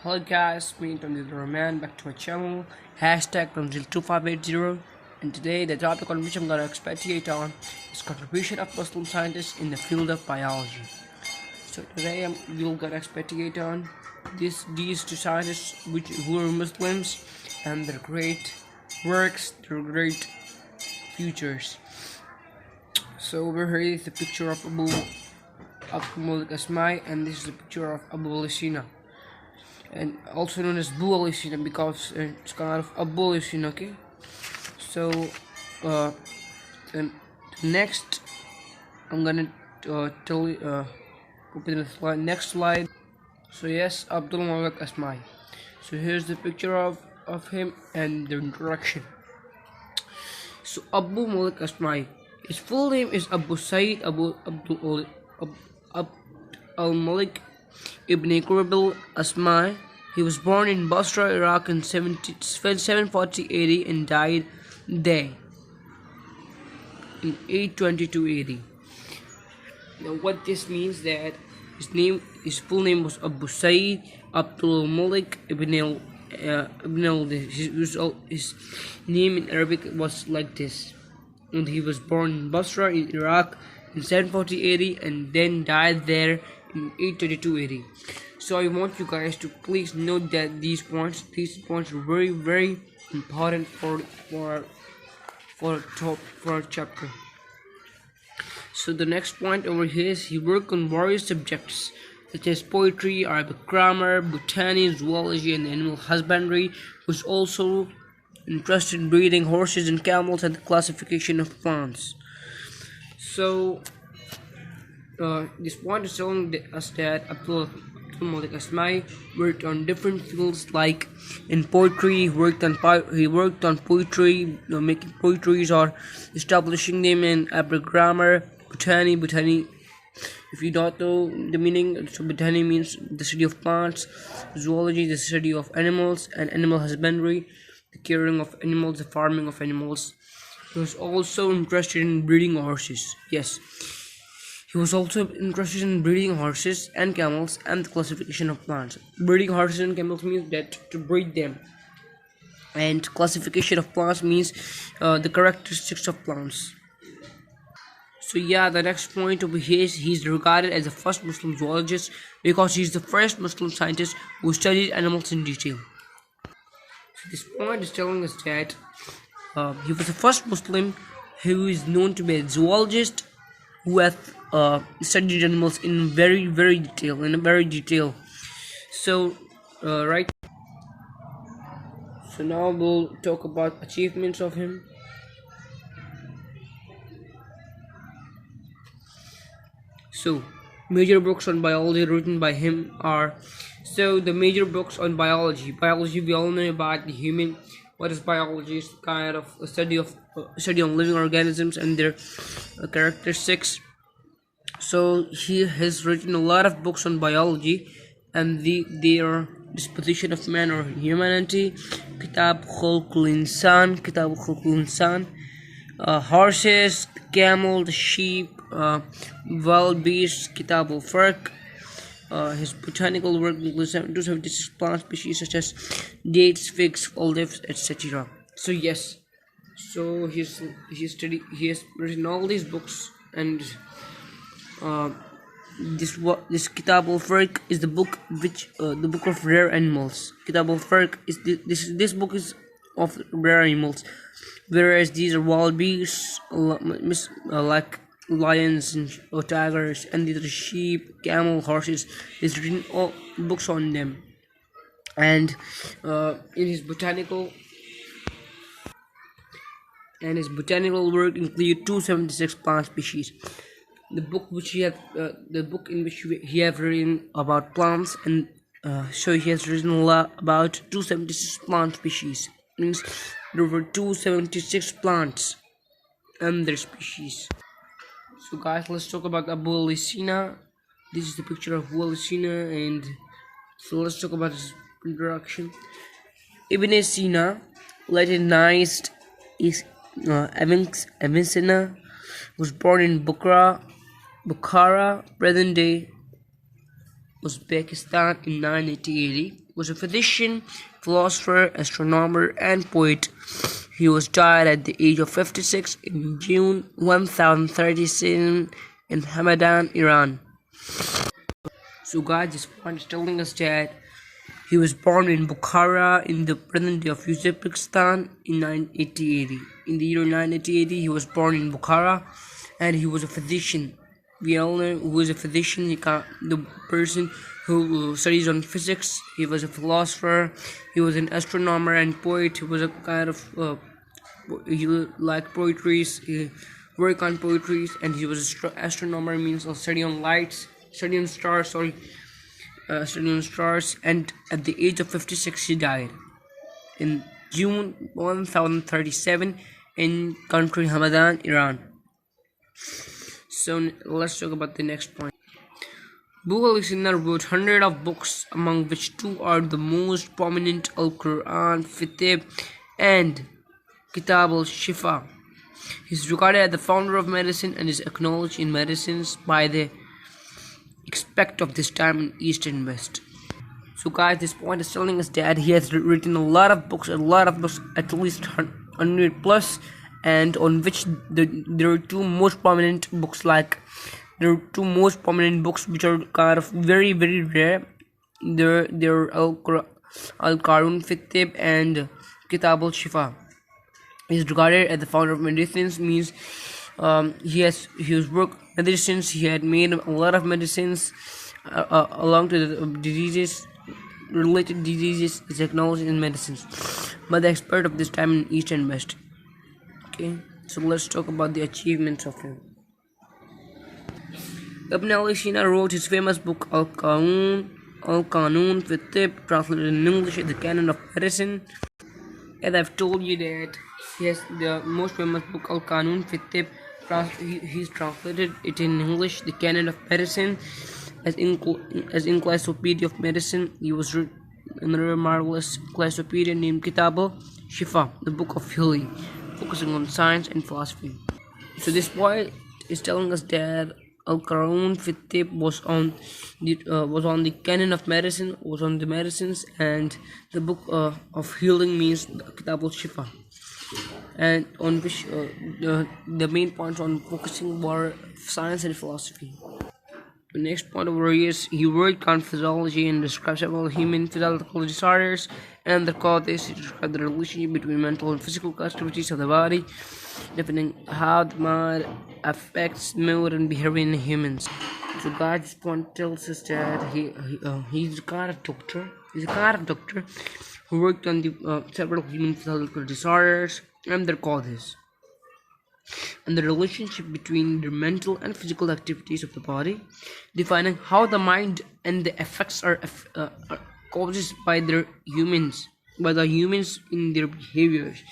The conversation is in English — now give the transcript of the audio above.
Hello guys, me Tanzil Rahman, back to my channel, hashtag Tanzil2580, and today the topic on which I'm going to expatiate on is contribution of Muslim scientists in the field of biology. So today we're going to expatiate on these two scientists who are Muslims and their great works, their great futures. So over here is the picture of MALIK ASMAI, and this is a picture of ABDUL, and also known as Bull SINA because it's kind of Bull SINA. Okay, so then next I'm gonna tell you open the slide, next slide. So yes, Abdul Malik Asmai. So here's the picture of him and the introduction. So Abu Malik Asmai, his full name is Abu Said Abu Abdul Al Malik Ibn Qurabil Asmai. He was born in Basra, Iraq in 740 AD and died there in 822 AD. Now what this means that his full name was Abu Said Abdul Malik Ibn his name in Arabic was like this, and he was born in Basra in Iraq in 740 AD and then died there in 822 AD. So I want you guys to please note that these points are very important for our chapter. So the next point over here is he worked on various subjects such as poetry, Arabic grammar, botany, zoology, and animal husbandry. Was also interested in breeding horses and camels and the classification of plants. So this point is telling us that Abdul Malik Asmai worked on different fields, like in poetry. He worked on poetry, making poetries or establishing them in Arabic grammar. Botany. If you don't know the meaning, so botany means the study of plants. Zoology, the study of animals, and animal husbandry, the caring of animals, the farming of animals. He was also interested in breeding horses. Yes. He was also interested in breeding horses and camels and the classification of plants. Breeding horses and camels means that to breed them, and classification of plants means the characteristics of plants. So yeah, the next point over here is he's regarded as the first Muslim zoologist because he's the first Muslim scientist who studied animals in detail. So this point is telling us that he was the first Muslim who is known to be a zoologist who has studied animals in very detail. So right. So now we'll talk about achievements of him. So major books on biology written by him are, so the major books on biology we all know about the human. What is biology? It's kind of a study on living organisms and their characteristics. So he has written a lot of books on biology and their disposition of man or humanity. Kitab Khulqul Insan, horses, the camel, the sheep, wild beasts. Kitab al-Farq. His botanical work includes 276 plant species such as dates, figs, olives, etc. So yes, so he has written all these books, and this Kitab al-Farq is the book the book of rare animals. Kitab al-Farq is this book is of rare animals, whereas these are wild beasts like lions or tigers, and these are sheep, camel, horses. He's written all books on them, and in his botanical work include 276 plant species. The book in which he have written about plants, and so he has written a lot about 276 plant species. Means there were 276 plants and their species. So guys, let's talk about Abu Sina. This is the picture of Abu Sina, and so let's talk about his introduction. Ibn Sina, Latinized is Avicenna, was born in Bukhara, present-day Uzbekistan, in 980 AD. was a physician, philosopher, astronomer, and poet. He was died at the age of 56 in June 1037 in Hamadan, Iran. So guys, this point is telling us that he was born in Bukhara in the present day of Uzbekistan in 980. In the year 980, he was born in Bukhara, and he was a physician. We all know who is a physician. The person who studies on physics. He was a philosopher. He was an astronomer and poet. He was a kind of he liked poetries. He worked on poetries, and he was an astronomer, means a study on lights, study on stars. Studying stars, and at the age of 56 he died in June 1037 in country Hamadan, Iran. So let's talk about the next point. SINA wrote hundreds of books, among which two are the most prominent: Al-Quran, Fiqh, and Kitab al-Shifa. He is regarded as the founder of medicine and is acknowledged in medicines by the expect of this time in East and West. So guys, this point is telling us that he has written a lot of books, at least 100 plus, and on which there are two most prominent books, which are kind of very very rare. There Al-Qarun Fiqh and Kitab al-Shifa. He is regarded as the founder of medicines, means he has worked medicines. He had made a lot of medicines along to the related diseases is acknowledged in medicines by the expert of this time in East and West. Okay, so let's talk about the achievements of him. Ibn Sina wrote his famous book Al-Qanun Fiqh, translated in English as the Canon of Medicine. As I've told you that yes, the most famous book Al-Qanun Fiqh, he's translated it in English, the Canon of Medicine, as Encyclopedia of Medicine. He was written another marvelous encyclopedia named Kitab al-Shifa, the Book of Healing, focusing on science and philosophy. So this point is telling us that Al-Qarun Fiqh was on the Canon of Medicine, was on the medicines, and the Book of Healing means Kitab al-Shifa, and on which the main points on focusing were science and philosophy. The next point over here is he worked on physiology and described several human physiological disorders and their causes. He described the relationship between mental and physical activities of the body, defining how the mind affects mood and behavior in humans. So guys, this point tells us that he's a kind of doctor. He's a kind of doctor who worked on the several human physiological disorders and their causes, and the relationship between the mental and physical activities of the body, defining how the mind and the effects are caused by the humans in their behaviors.